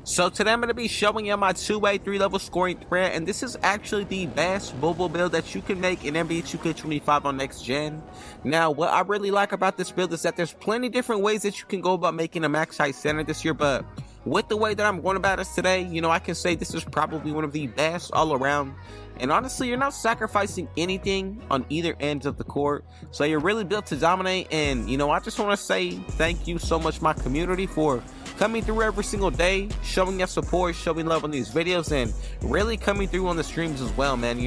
So today I'm going to be showing you my 2-way 3-level scoring threat, and this is actually the best Bol Bol build that you can make in NBA 2K25 on next gen. Now, what I really like about this build is that there's plenty different ways that you can go about making a max height center this year, but with the way that I'm going about it today, I can say this is probably one of the best all around. And honestly, you're not sacrificing anything on either ends of the court, so you're really built to dominate. And I just want to say thank you so much, my community, for coming through every single day, showing your support, showing love on these videos, and really coming through on the streams as well, man.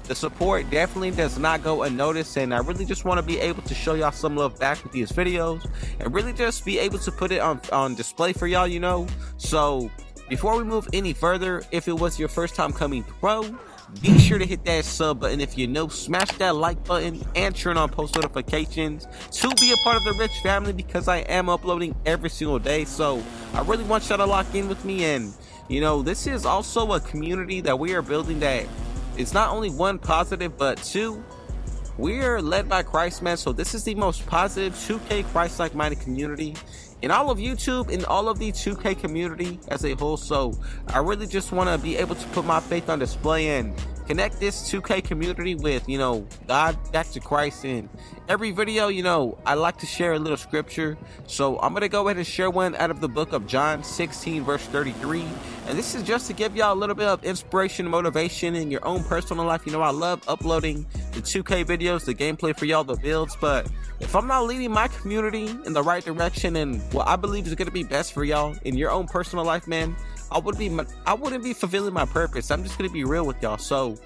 The support definitely does not go unnoticed, and I really just want to be able to show y'all some love back with these videos and really just be able to put it on display for y'all. So before we move any further, if it was your first time coming through, be sure to hit that sub button. If you're new, smash that like button and turn on post notifications to be a part of the Rich family, because I am uploading every single day. So I really want y'all to lock in with me. And this is also a community that we are building that is not only one, positive, but two, we are led by Christ, man. So this is the most positive 2K Christ-like minded community in all of YouTube, in all of the 2K community as a whole. So I really just want to be able to put my faith on display and connect this 2K community with God, back to Christ. In every video, I like to share a little scripture, so I'm gonna go ahead and share one out of the book of John 16 verse 33, and this is just to give y'all a little bit of inspiration and motivation in your own personal life. I love uploading the 2K videos, the gameplay for y'all, the builds, but if I'm not leading my community in the right direction and what I believe is going to be best for y'all in your own personal life, man, I wouldn't be fulfilling my purpose. I'm just going to be real with y'all. So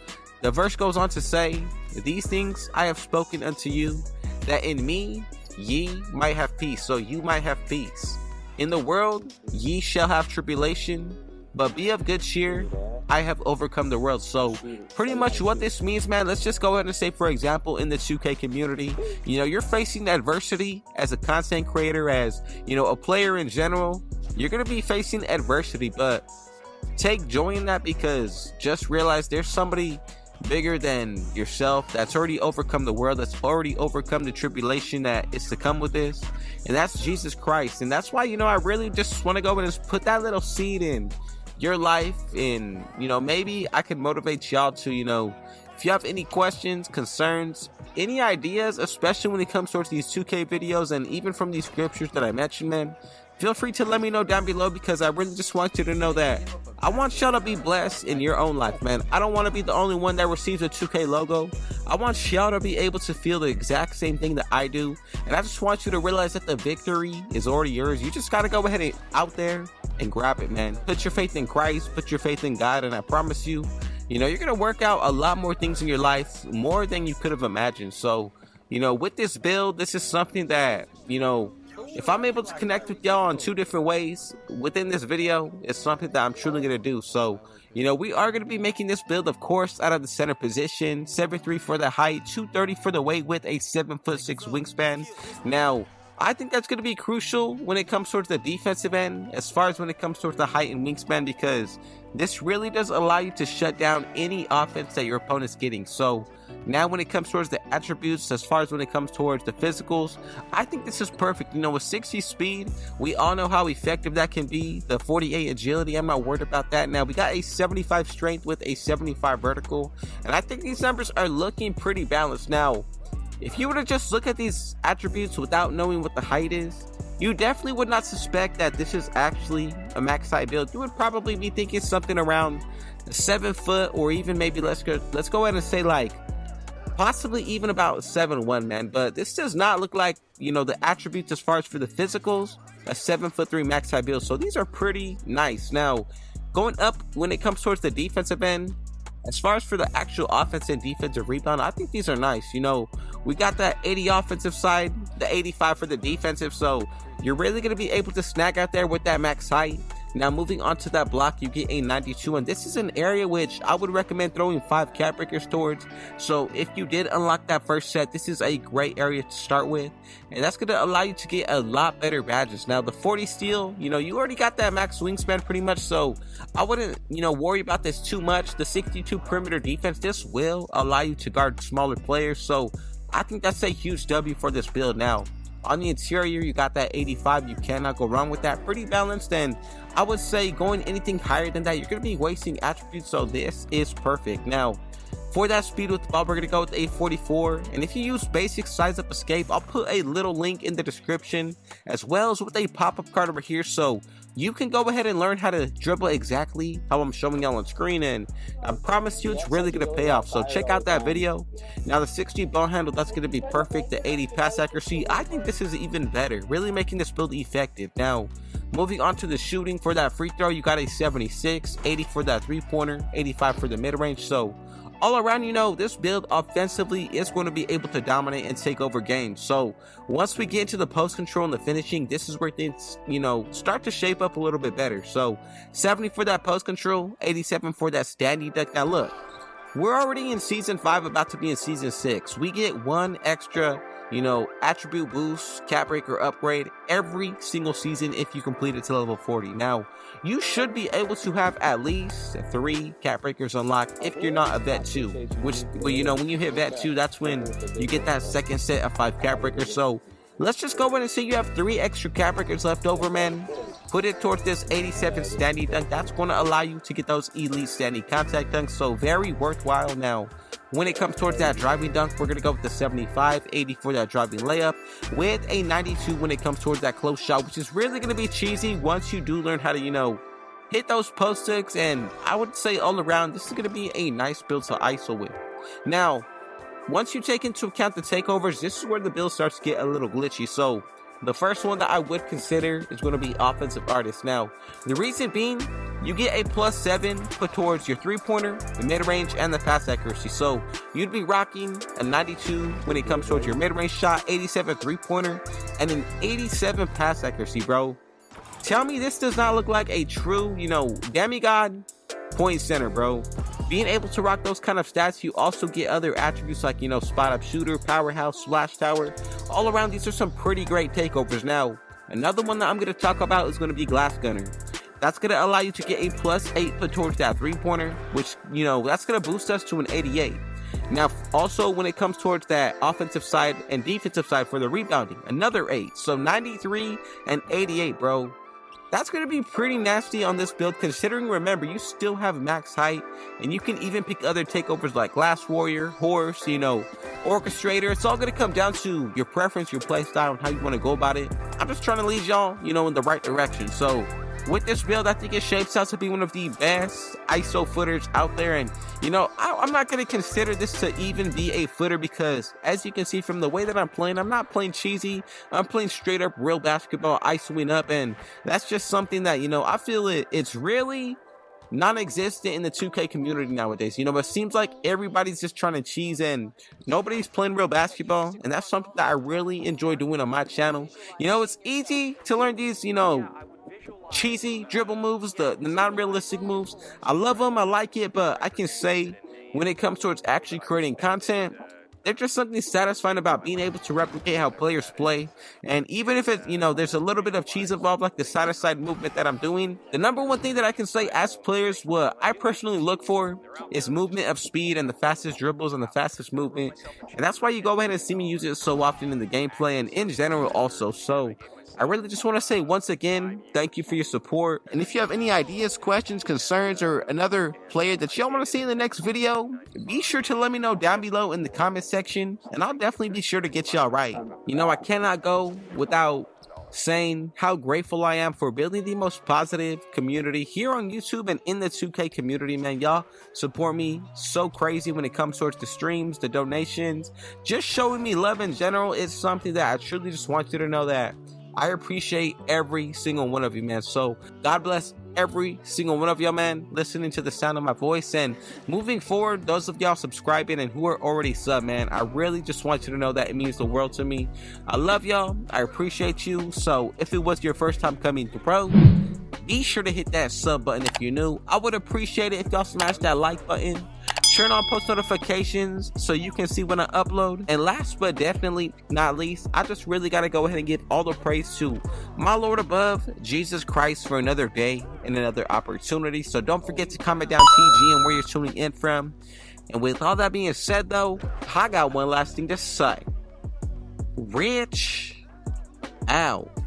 the verse goes on to say, "These things I have spoken unto you, that in me ye might have peace." So you might have peace. "In the world ye shall have tribulation, but be of good cheer, I have overcome the world." So pretty much what this means, man, let's just go ahead and say, for example, in the 2K community, you're facing adversity as a content creator, as a player in general. You're going to be facing adversity, but take joy in that, because just realize there's somebody bigger than yourself that's already overcome the world, that's already overcome the tribulation that is to come with this, and that's Jesus Christ. And that's why I really just want to go and just put that little seed in your life, and maybe I can motivate y'all to if you have any questions, concerns, any ideas, especially when it comes towards these 2K videos and even from these scriptures that I mentioned, man, feel free to let me know down below, because I really just want you to know that I want y'all to be blessed in your own life, man. I don't want to be the only one that receives a 2K logo. I want y'all to be able to feel the exact same thing that I do, and I just want you to realize that the victory is already yours. You just got to go ahead and out there and grab it, man. Put your faith in Christ, put your faith in God, and I promise you, you're gonna work out a lot more things in your life, more than you could have imagined. So with this build, this is something that if I'm able to connect with y'all in 2 different ways within this video, it's something that I'm truly gonna do. So we are gonna be making this build, of course, out of the center position, 7'3" for the height, 230 for the weight, with a 7'6" wingspan. Now I think that's going to be crucial when it comes towards the defensive end, as far as when it comes towards the height and wingspan, because this really does allow you to shut down any offense that your opponent's getting. So now when it comes towards the attributes, as far as when it comes towards the physicals, I think this is perfect. With 60 speed, we all know how effective that can be. The 48 agility, I'm not worried about that. Now we got a 75 strength with a 75 vertical, and I think these numbers are looking pretty balanced. Now if you were to just look at these attributes without knowing what the height is, you definitely would not suspect that this is actually a max height build. You would probably be thinking something around 7 foot, or even maybe let's go ahead and say like possibly even about 7'1", man. But this does not look like the attributes as far as for the physicals, a 7'3" max height build. So these are pretty nice. Now going up when it comes towards the defensive end, as far as for the actual offense and defensive rebound, I think these are nice. We got that 80 offensive side, the 85 for the defensive, so you're really going to be able to snag out there with that max height. Now moving on to that block, you get a 92, and this is an area which I would recommend throwing 5 cap breakers towards. So if you did unlock that first set, this is a great area to start with, and that's going to allow you to get a lot better badges. Now the 40 steal, you already got that max wingspan pretty much, so I wouldn't worry about this too much. The 62 perimeter defense, this will allow you to guard smaller players, so I think that's a huge W for this build. Now On the interior, you got that 85. You cannot go wrong with that. Pretty balanced, and I would say going anything higher than that, you're going to be wasting attributes, so this is perfect. Now, for that speed with the ball, we're going to go with a 44, and if you use basic size up escape, I'll put a little link in the description, as well as with a pop-up card over here, so you can go ahead and learn how to dribble exactly how I'm showing y'all on screen, and I promise you it's really going to pay off. So check out that video. Now the 60 ball handle, that's going to be perfect. The 80 pass accuracy, I think this is even better, really making this build effective. Now moving on to the shooting, for that free throw, you got a 76, 80 for that 3-pointer, 85 for the mid-range. So all around, you know, this build offensively is going to be able to dominate and take over games. So once we get into the post control and the finishing, this is where things, you know, start to shape up a little bit better. So 70 for that post control, 87 for that standing dunk. Now look, we're already in season 5, about to be in season 6. We get one extra, you know, attribute boost, cap breaker upgrade every single season if you complete it to level 40. Now, you should be able to have at least 3 cap breakers unlocked if you're not a vet 2, which, well, you know, when you hit vet 2, that's when you get that second set of 5 cap breakers. So let's just go in and say you have 3 extra cap breakers left over, man. Put it towards this 87 standing dunk. That's going to allow you to get those elite standing contact dunks, so very worthwhile. Now when it comes towards that driving dunk, we're going to go with the 75, 80 for that driving layup, with a 92 when it comes towards that close shot, which is really going to be cheesy once you do learn how to, you know, hit those post hooks. And I would say all around, this is going to be a nice build to ISO with. Now, once you take into account the takeovers, this is where the build starts to get a little glitchy. So the first one that I would consider is going to be offensive artist. Now, the reason being, you get a +7 put towards your 3-pointer, the mid-range, and the pass accuracy. So you'd be rocking a 92 when it comes towards your mid-range shot, 87 3-pointer, and an 87 pass accuracy, bro. Tell me this does not look like a true, you know, demigod point center, bro. Being able to rock those kind of stats, you also get other attributes like, you know, spot up shooter, powerhouse, splash tower. All around, these are some pretty great takeovers. Now, another one that I'm going to talk about is going to be glass gunner. That's going to allow you to get a +8 put towards that 3-pointer, which, you know, that's going to boost us to an 88. Now, also when it comes towards that offensive side and defensive side for the rebounding, another 8. So 93 and 88, bro. That's going to be pretty nasty on this build, considering, remember, you still have max height, and you can even pick other takeovers like Glass Warrior, Horse, you know, Orchestrator. It's all going to come down to your preference, your play style, and how you want to go about it. I'm just trying to lead y'all, you know, in the right direction. So with this build, I think it shapes out to be one of the best ISO footers out there. And, you know, I'm not going to consider this to even be a footer because, as you can see from the way that I'm playing, I'm not playing cheesy. I'm playing straight up real basketball, ISOing up. And that's just something that, you know, I feel it's really non-existent in the 2K community nowadays. You know, but it seems like everybody's just trying to cheese and nobody's playing real basketball. And that's something that I really enjoy doing on my channel. You know, it's easy to learn these, you know, cheesy dribble moves, the non-realistic moves. I love them, I like it, but I can say when it comes towards actually creating content, there's just something satisfying about being able to replicate how players play. And even if it, you know, there's a little bit of cheese involved, like the side-to-side movement that I'm doing, the number one thing that I can say as players, what I personally look for is movement of speed and the fastest dribbles and the fastest movement. And that's why you go ahead and see me use it so often in the gameplay and in general also. So I really just want to say once again, thank you for your support. And if you have any ideas, questions, concerns, or another player that y'all want to see in the next video, be sure to let me know down below in the comment section, and I'll definitely be sure to get y'all right. You know, I cannot go without saying how grateful I am for building the most positive community here on YouTube and in the 2K community, man. Y'all support me so crazy when it comes towards the streams, the donations, just showing me love in general. It's something that I truly just want you to know that I appreciate every single one of you, man. So God bless every single one of y'all, man, listening to the sound of my voice. And moving forward, those of y'all subscribing and who are already sub, man, I really just want you to know that it means the world to me. I love y'all. I appreciate you. So if it was your first time coming to pro, be sure to hit that sub button if you're new. I would appreciate it if y'all smash that like button. Turn on post notifications so you can see when I upload. And last but definitely not least, I just really got to go ahead and give all the praise to my Lord above, Jesus Christ, for another day and another opportunity. So don't forget to comment down TG and where you're tuning in from. And with all that being said, though, I got one last thing to say. Rich out.